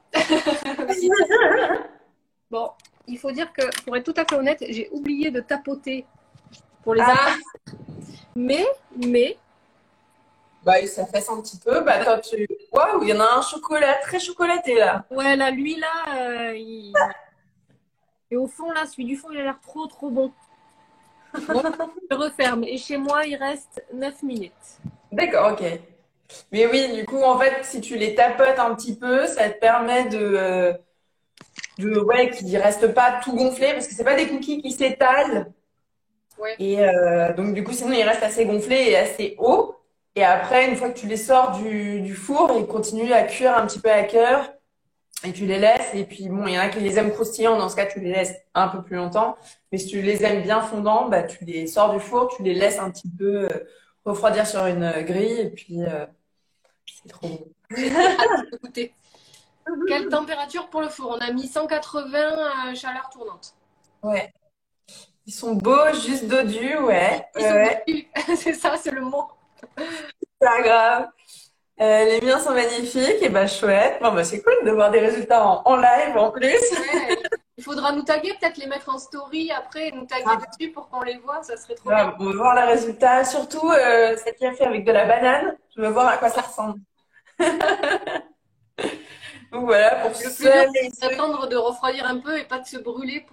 Bon, il faut dire que, pour être tout à fait honnête, j'ai oublié de tapoter pour les Ah, apprendre. Mais, bah, ça fesse un petit peu. Bah, attends, waouh, il y en a un chocolat, très chocolaté là. ouais, là, lui, là, et au fond, là, celui du fond, il a l'air trop, trop bon. Bon, je referme. Et chez moi, il reste 9 minutes. D'accord, ok. Mais oui, du coup, en fait, si tu les tapotes un petit peu, ça te permet ouais, qu'ils restent pas tout gonflés, parce que c'est pas des cookies qui s'étalent. Ouais. Et donc, du coup, sinon, ils restent assez gonflés et assez hauts. Et après, une fois que tu les sors du four, ils continuent à cuire un petit peu à cœur. Et tu les laisses. Et puis, bon, il y en a qui les aiment croustillants. Dans ce cas, tu les laisses un peu plus longtemps. Mais si tu les aimes bien fondants, bah, tu les sors du four, tu les laisses un petit peu refroidir sur une grille. Et puis, c'est trop bon. J'ai très hâte de goûter. Quelle température pour le four? On a mis 180 chaleur tournante. Ouais. Ils sont beaux, juste dodus, ouais. Ils Ouais, sont ouais. dessus. C'est ça, c'est le mot. Pas grave. Les miens sont magnifiques. Et bah, chouette. Bon, bah, c'est cool de voir des résultats en live en plus. Ouais. Il faudra nous taguer, peut-être les mettre en story après, et nous taguer Grave, dessus pour qu'on les voit, ça serait trop bien. grave. On va voir les résultats. Surtout, celle qui a fait avec de la banane. Je veux voir à quoi ça ressemble. Donc voilà, pour Le plus dur, celles et c'est ceux. d'attendre de refroidir un peu et pas de se brûler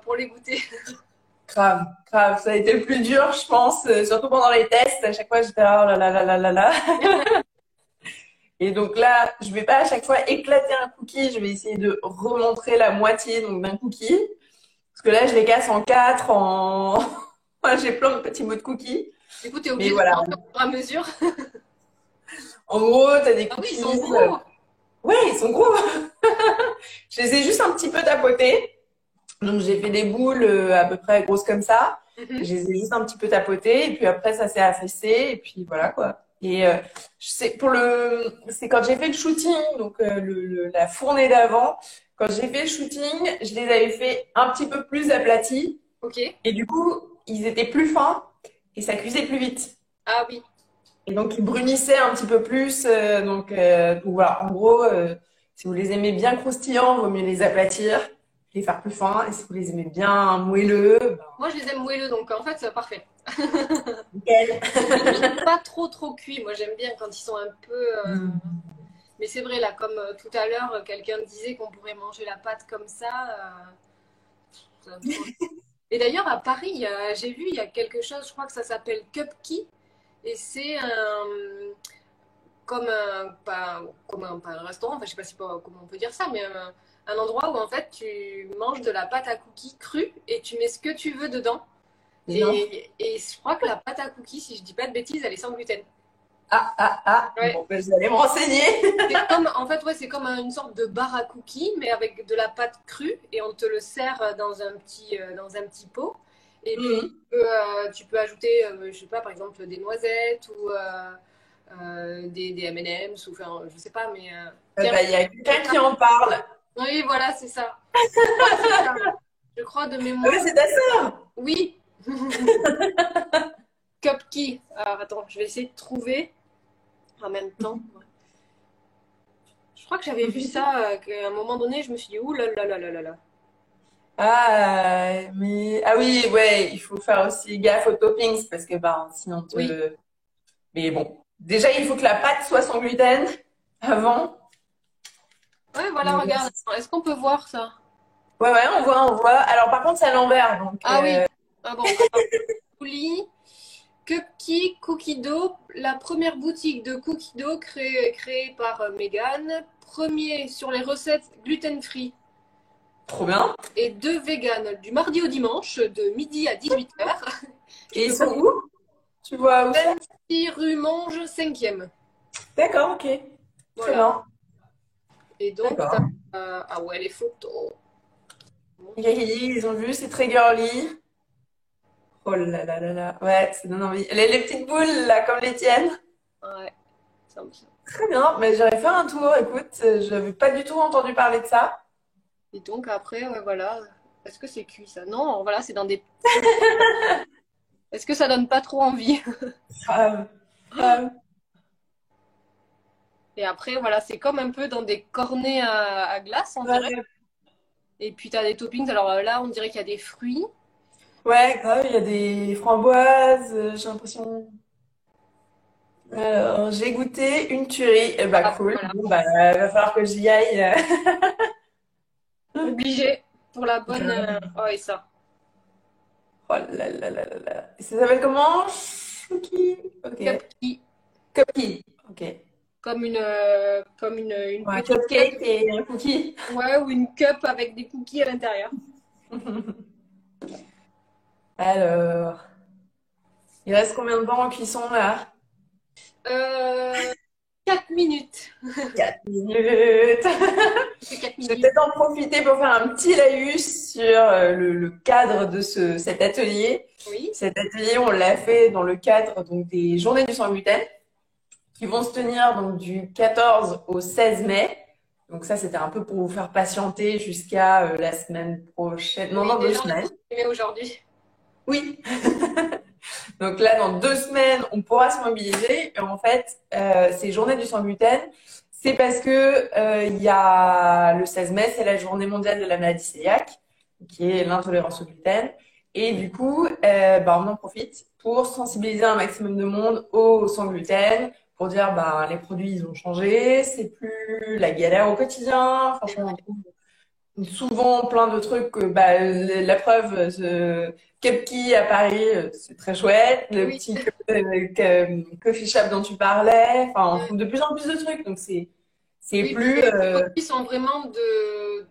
pour les goûter. Grave, grave. Ça a été le plus dur, je pense. Surtout pendant les tests. À chaque fois, j'étais là, oh là là là là là là. Et donc là, je vais pas à chaque fois éclater un cookie. Je vais essayer de remontrer la moitié donc d'un cookie. Parce que là, je les casse en quatre, Ouais, j'ai plein de petits bouts de cookies. Du coup, t'es Mais obligé de voilà. prendre au fur et à mesure. En gros, t'as des Ah oui, ils cookies. sont gros. Ouais, ils sont gros. Je les ai juste un petit peu tapotés. Donc, j'ai fait des boules à peu près grosses comme ça. Mhm. Je les ai juste un petit peu tapotées. Et puis après, ça s'est affaissé. Et puis voilà, quoi. Et c'est quand j'ai fait le shooting, donc la fournée d'avant, quand j'ai fait le shooting, je les avais fait un petit peu plus aplatis. Ok. Et du coup, ils étaient plus fins et ça cuisait plus vite. Ah oui. Et donc, ils brunissaient un petit peu plus. Donc voilà, en gros, si vous les aimez bien croustillants, vaut mieux les aplatir, les faire plus fins. Et si vous les aimez bien moelleux, ben, Moi, je les aime moelleux, donc en fait, c'est parfait. nickel. Pas trop, trop cuits. Moi, j'aime bien quand ils sont un peu. Mais c'est vrai, là, comme tout à l'heure, quelqu'un disait qu'on pourrait manger la pâte comme ça. C'est un peu- Et d'ailleurs, à Paris, j'ai vu, il y a quelque chose, je crois que ça s'appelle Cupkey. Et c'est pas un restaurant, enfin, je sais pas si comment on peut dire ça, mais un endroit où en fait tu manges de la pâte à cookies crue et tu mets ce que tu veux dedans. Non. Et je crois que la pâte à cookies, si je dis pas de bêtises, elle est sans gluten. Ah, ah, ah. Ouais. Bon, ben, je vais aller me renseigner. C'est comme, en fait, ouais, c'est comme une sorte de bar à cookies, mais avec de la pâte crue, et on te le sert dans un petit pot. Et puis, Mhm. tu peux ajouter, je sais pas, par exemple, des noisettes ou des M&M's ou enfin, je sais pas, mais Il y a quelqu'un qui en parle. oui, voilà, c'est ça. Je crois que c'est ça. Je crois de Ah mémoire. oui, c'est ta sœur. Oui. Cupkey. Alors attends, je vais essayer de trouver en même temps. Je crois que j'avais vu ça, qu'à un moment donné, je me suis dit, ouh là là là là là là. Ah oui, ouais, il faut faire aussi gaffe aux toppings parce que sinon Oui, Mais bon, déjà il faut que la pâte soit sans gluten avant. ouais, voilà, Donc, regarde. Est-ce qu'on peut voir ça? ouais, on voit. Alors par contre c'est à l'envers, donc Ah oui. Ah bon. Coulis, Cupkey, Cookie Dough, la première boutique de Cookie Dough créée par Megan. Premier sur les recettes gluten-free trop bien. et 2 véganes du mardi au dimanche de midi à 18h. Et ils sont où? Tu vois où ça? 26 rue Monge 5e. D'accord, ok. Très Voilà. bien. Et donc, D'accord. ah ouais, les photos. Ils ont vu, c'est très girly. Oh là là là là. Ouais, ça donne envie. Les petites boules là, comme les tiennes. Ouais, ça Très bien, mais j'aurais fait un tour, écoute, je n'avais pas du tout entendu parler de ça. Et donc après, ouais, voilà. Est-ce que c'est cuit ça? Non, voilà, c'est dans des. Est-ce que ça donne pas trop envie? Grave, grave. Et après, voilà, c'est comme un peu dans des cornets à glace, on dirait. Ouais, Et puis t'as des toppings. Alors là, on dirait qu'il y a des fruits. ouais, grave, il y a des framboises, j'ai l'impression. J'ai goûté une tuerie, et bah Ah, cool. voilà. Bon, bah, va falloir que j'y aille. Obligé pour la bonne. Grave. Oh, et ça. Oh là là là là là. Et ça s'appelle comment? Chouki? Ok. Cupcake. Cookie. Ok. Comme une Ouais, un petite cupcake cup. et un cookie. Ouais, ou une cup avec des cookies à l'intérieur. Alors, il reste combien de temps en cuisson là? Euh, 4 minutes. 4 minutes. C'est 4 Je vais minutes. peut-être en profiter pour faire un petit laïus sur le cadre de cet atelier. Oui. Cet atelier, on l'a fait dans le cadre donc, des Journées du sans gluten qui vont se tenir donc, du 14 au 16 mai. Donc ça, c'était un peu pour vous faire patienter jusqu'à la semaine prochaine. Non, Oui, dans deux déjà, on semaines. est filmé aujourd'hui. Oui. Donc là, dans 2 semaines, on pourra se mobiliser. Et en fait, ces Journées du sans gluten, c'est parce que il y a le 16 mai, c'est la journée mondiale de la maladie cœliaque, qui est l'intolérance au gluten. Et du coup, on en profite pour sensibiliser un maximum de monde au sans gluten, pour dire les produits ils ont changé, c'est plus la galère au quotidien. C'est vrai. Franchement, on trouve souvent plein de trucs. La preuve, ce Cupkey à Paris, c'est très chouette. Le Oui. petit coffee shop dont tu parlais. Enfin, on trouve de plus en plus de trucs. Donc c'est Oui, puis plus. les produits sont vraiment de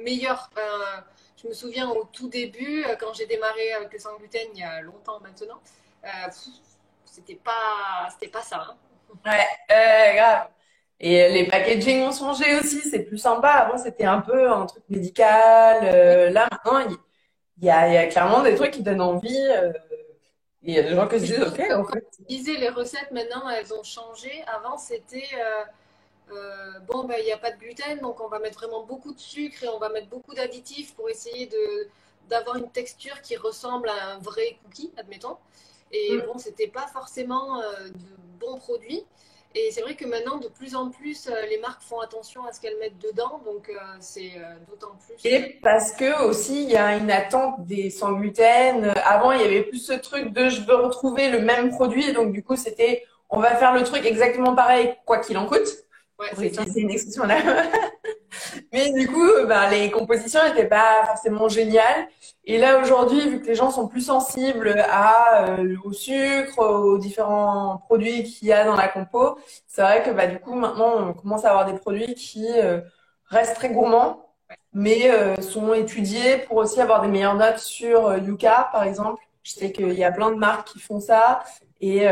meilleurs. Enfin, je me souviens au tout début, quand j'ai démarré avec le sans gluten il y a longtemps maintenant, c'était pas ça. Hein. Ouais, grave. Et les packaging ont changé aussi. C'est plus sympa. Avant, c'était un peu un truc médical. Là, maintenant, il y a clairement des trucs qui donnent envie. Et il y a des gens qui se Je disent, trouve OK, que, en comme fait. tu disais, les recettes maintenant, elles ont changé. Avant, c'était bon, ben, il n'y a pas de gluten, donc on va mettre vraiment beaucoup de sucre et on va mettre beaucoup d'additifs pour essayer d'avoir une texture qui ressemble à un vrai cookie, admettons. Et bon, c'était pas forcément de bons produits. Et c'est vrai que maintenant, de plus en plus, les marques font attention à ce qu'elles mettent dedans, donc c'est d'autant plus. Et parce que aussi, il y a une attente des sans gluten. Avant, il y avait plus ce truc de je veux retrouver le même produit. Donc, du coup, c'était on va faire le truc exactement pareil, quoi qu'il en coûte, Ouais, pour c'est ça. utiliser une expression là. Mais du coup, les compositions n'étaient pas forcément géniales. Et là, aujourd'hui, vu que les gens sont plus sensibles au sucre, aux différents produits qu'il y a dans la compo, c'est vrai que du coup, maintenant, on commence à avoir des produits qui restent très gourmands, mais sont étudiés pour aussi avoir des meilleures notes sur Yuka, par exemple. Je sais qu'il y a plein de marques qui font ça. Et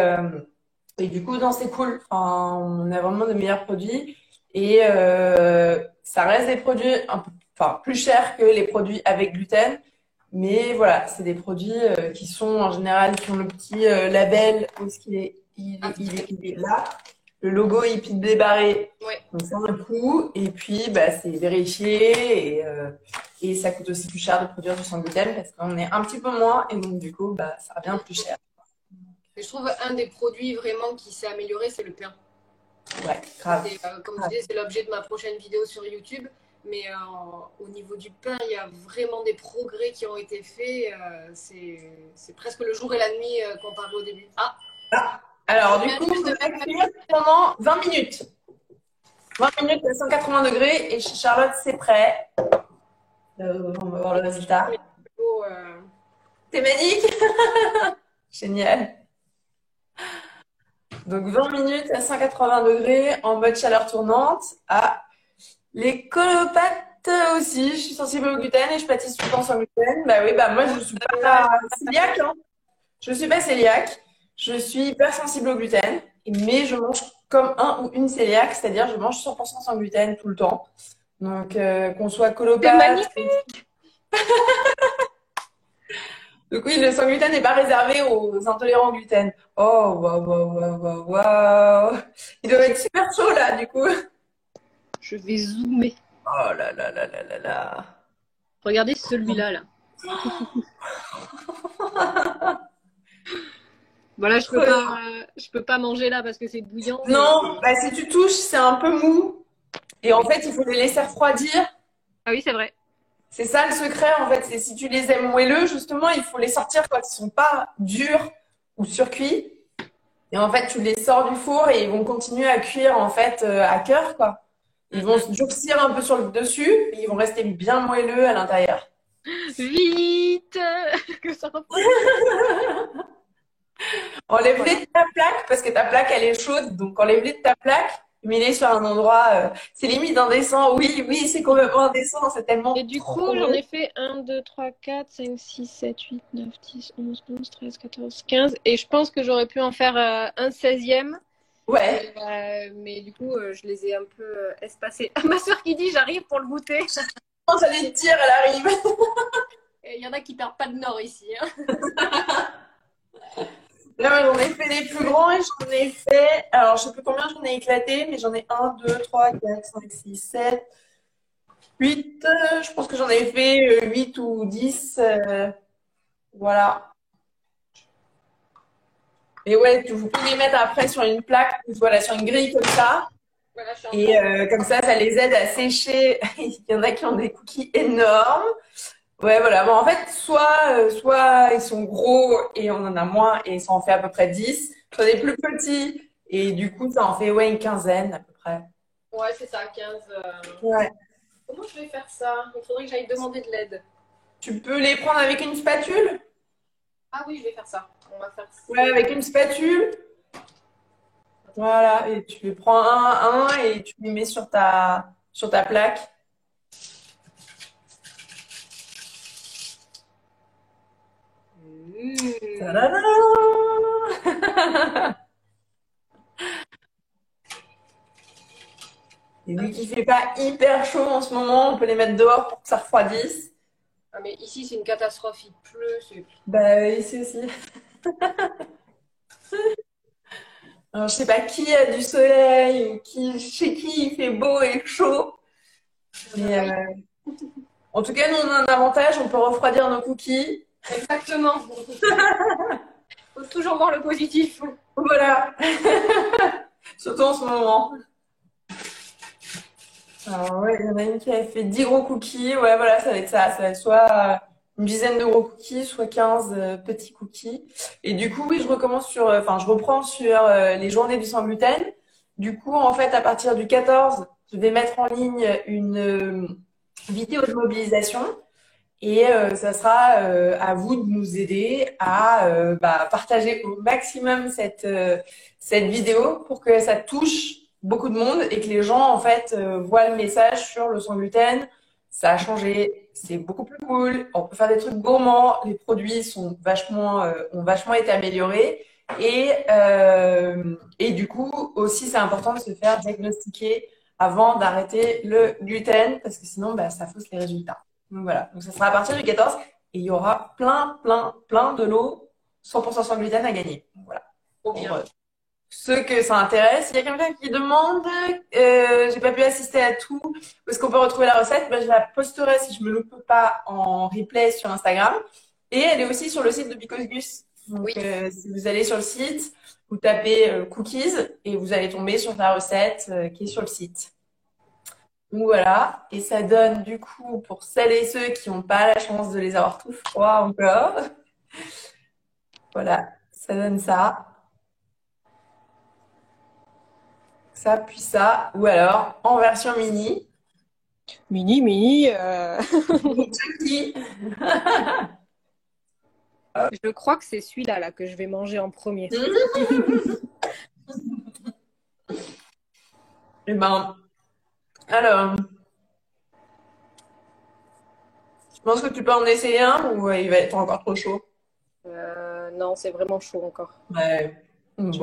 du coup, non, c'est cool. Enfin, on a vraiment de meilleurs produits. Et ça reste des produits plus chers que les produits avec gluten. Mais voilà, c'est des produits qui sont en général, qui ont le petit label où ce qui est il est là. Le logo hippie débarré, Ouais. donc c'est un coût. Et puis, bah, c'est vérifié et ça coûte aussi plus cher de produire du sans gluten parce qu'on est un petit peu moins et donc du coup, bah, ça revient plus cher. Et je trouve un des produits vraiment qui s'est amélioré, c'est le pain. Ouais, grave. Comme je disais, c'est l'objet de ma prochaine vidéo sur YouTube. Mais au niveau du pain, il y a vraiment des progrès qui ont été faits. C'est presque le jour et la nuit comparé au début. Ah, Alors, du je viens coup, juste on de va mettre cuire pendant 20 minutes. 20 minutes à 180 degrés et chez Charlotte, c'est prêt. On va voir le résultat. mes vidéos, C'est magnifique. Génial. Donc 20 minutes à 180 degrés en mode chaleur tournante. Ah, les colopates aussi. Je suis sensible au gluten et je pâtisse tout le temps sans gluten. Bah oui, bah moi je suis pas cœliaque, hein. Je suis pas cœliaque. Je suis hyper sensible au gluten, mais je mange comme un ou une cœliaque, c'est-à-dire je mange 100% sans gluten tout le temps. Donc qu'on soit C'est colopate. magnifique. Donc oui, le sans gluten n'est pas réservé aux intolérants au gluten. Oh, waouh, waouh, waouh, waouh, waouh. Il doit être super chaud là, du coup. Je vais zoomer. Oh là là là là là là. Regardez celui-là, là. Voilà, je peux pas manger là parce que c'est bouillant. Non, bah si tu touches, c'est un peu mou. Et en fait, il faut les laisser refroidir. Ah oui, c'est vrai. C'est ça le secret, en fait. C'est si tu les aimes moelleux, justement, il faut les sortir quand ils sont pas durs ou surcuits. Et en fait, tu les sors du four et ils vont continuer à cuire, en fait, à cœur, quoi. Ils vont se durcir un peu sur le dessus et ils vont rester bien moelleux à l'intérieur. Vite que ça refroidisse. Enlève-les de ta plaque parce que ta plaque, elle est chaude. Donc, enlève-les de ta plaque, mets-les sur un endroit. C'est limite indécent. Oui, oui, c'est complètement indécent. C'est tellement Et du trop coup, j'en bon. ai fait 1, 2, 3, 4, 5, 6, 7, 8, 9, 10, 11, 12, 13, 14, 15. Et je pense que j'aurais pu en faire un 16e. Ouais. Mais du coup, je les ai un peu espacés. Ma soeur qui dit j'arrive pour le goûter. J'allais te dire, elle arrive. Il y en a qui perdent pas de nord ici, hein. Là, j'en ai fait les plus grands et j'en ai fait. Alors, je sais plus combien j'en ai éclaté, mais j'en ai 1, 2, 3, 4, 5, 6, 7, 8. Je pense que j'en ai fait 8 ou 10. Voilà. Et ouais, vous pouvez les mettre après sur une plaque, voilà, sur une grille comme ça. Voilà, je suis en Et train comme ça les aide à sécher. Il y en a qui ont des cookies énormes. Ouais, voilà. Bon, en fait, soit ils sont gros et on en a moins et ça en fait à peu près 10, soit des plus petits et du coup, ça en fait ouais, une quinzaine à peu près. Ouais, c'est ça, 15. Ouais. Comment je vais faire ça? Il faudrait que j'aille demander de l'aide. Tu peux les prendre avec une spatule? Ah oui, je vais faire ça. On va faire ça. Ouais, avec une spatule. Voilà, et tu les prends un à un et tu les mets sur ta plaque. Tadadam. Et vu qu'il fait pas hyper chaud en ce moment, on peut les mettre dehors pour que ça refroidisse. Ah, mais ici, c'est une catastrophe. Il pleut. Bah ici aussi. Alors, je sais pas qui a du soleil ou chez qui il fait beau et chaud. Mais en tout cas, nous on a un avantage, on peut refroidir nos cookies. Exactement. Faut toujours voir le positif. Voilà. Surtout en ce moment. Alors ouais, il y en a une qui a fait 10 gros cookies. Ouais, voilà, ça va être ça. Ça va être soit une dizaine de gros cookies, soit 15 petits cookies. Et du coup, oui, je recommence enfin, je reprends sur les journées du sans gluten. Du coup, en fait, à partir du 14, je vais mettre en ligne une vidéo de mobilisation. Et ça sera à vous de nous aider à partager au maximum cette vidéo pour que ça touche beaucoup de monde et que les gens en fait voient le message sur le sans gluten. Ça a changé, c'est beaucoup plus cool. On peut faire des trucs gourmands. Les produits sont ont vachement été améliorés et du coup aussi c'est important de se faire diagnostiquer avant d'arrêter le gluten parce que sinon ça fausse les résultats. Donc voilà, donc ça sera à partir du 14 et il y aura plein de lots 100% sans gluten à gagner. Donc voilà. Trop bien. ceux que ça intéresse. Il y a quelqu'un qui demande, j'ai pas pu assister à tout, où est-ce qu'on peut retrouver la recette? Ben, je la posterai si je me loupe pas en replay sur Instagram. Et elle est aussi sur le site de Because Gus. Donc, Oui. si vous allez sur le site, vous tapez cookies et vous allez tomber sur la recette qui est sur le site. Donc voilà, et ça donne du coup pour celles et ceux qui n'ont pas la chance de les avoir tout froids encore, voilà, ça donne ça, puis ça, ou alors en version mini, Mini. Chucky. Je crois que c'est celui-là là, que je vais manger en premier. Et ben, alors, je pense que tu peux en essayer un ou il va être encore trop chaud. Non, c'est vraiment chaud encore. Ouais, bon. Je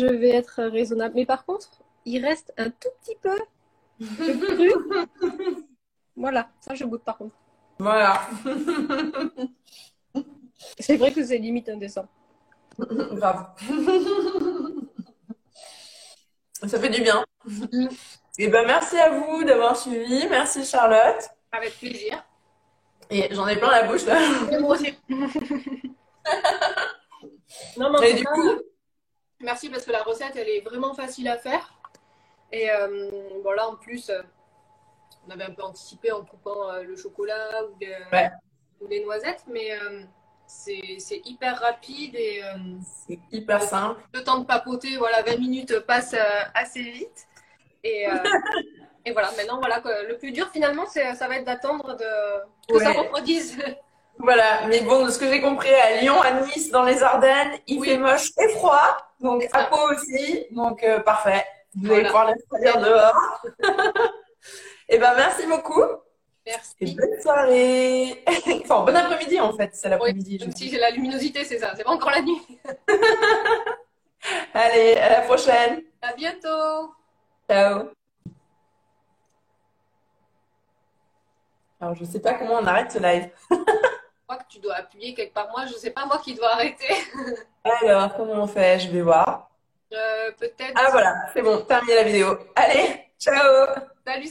vais être raisonnable. Mais par contre, il reste un tout petit peu de cru. Voilà, ça je goûte par contre. Voilà. C'est vrai que c'est limite indécent. Grave. Ça fait du bien. Et ben merci à vous d'avoir suivi. Merci Charlotte. Avec plaisir. Et j'en ai plein la bouche là. Et moi aussi. Non, mais en Et tout du cas, coup, merci parce que la recette, elle est vraiment facile à faire. Et bon, là, en plus, on avait un peu anticipé en coupant le chocolat ouais, ou les noisettes, mais c'est hyper rapide et c'est hyper simple. le temps de papoter, voilà, 20 minutes passe assez vite. Et, et voilà, maintenant, voilà, que le plus dur finalement, ça va être d'attendre que ça Ouais. refroidisse. Voilà, mais bon, de ce que j'ai compris, à Lyon, à Nice, dans les Ardennes, il Oui. fait moche et froid, donc C'est à ça. Pau aussi, donc parfait. Vous allez Voilà. pouvoir les refroidir dehors. Et ben merci beaucoup et Merci. bonne soirée. Enfin, bon après-midi en fait, c'est Oui, l'après-midi. même si j'ai la luminosité, c'est ça. C'est pas encore la nuit. Allez, à la prochaine. À bientôt. Ciao. Alors, je sais pas comment on arrête ce live. Je crois que tu dois appuyer quelque part. Moi, je sais pas moi qui dois arrêter. Alors, comment on fait? Je vais voir. Ah Peut-être. voilà, c'est bon, terminé la vidéo. Allez, ciao! Salut.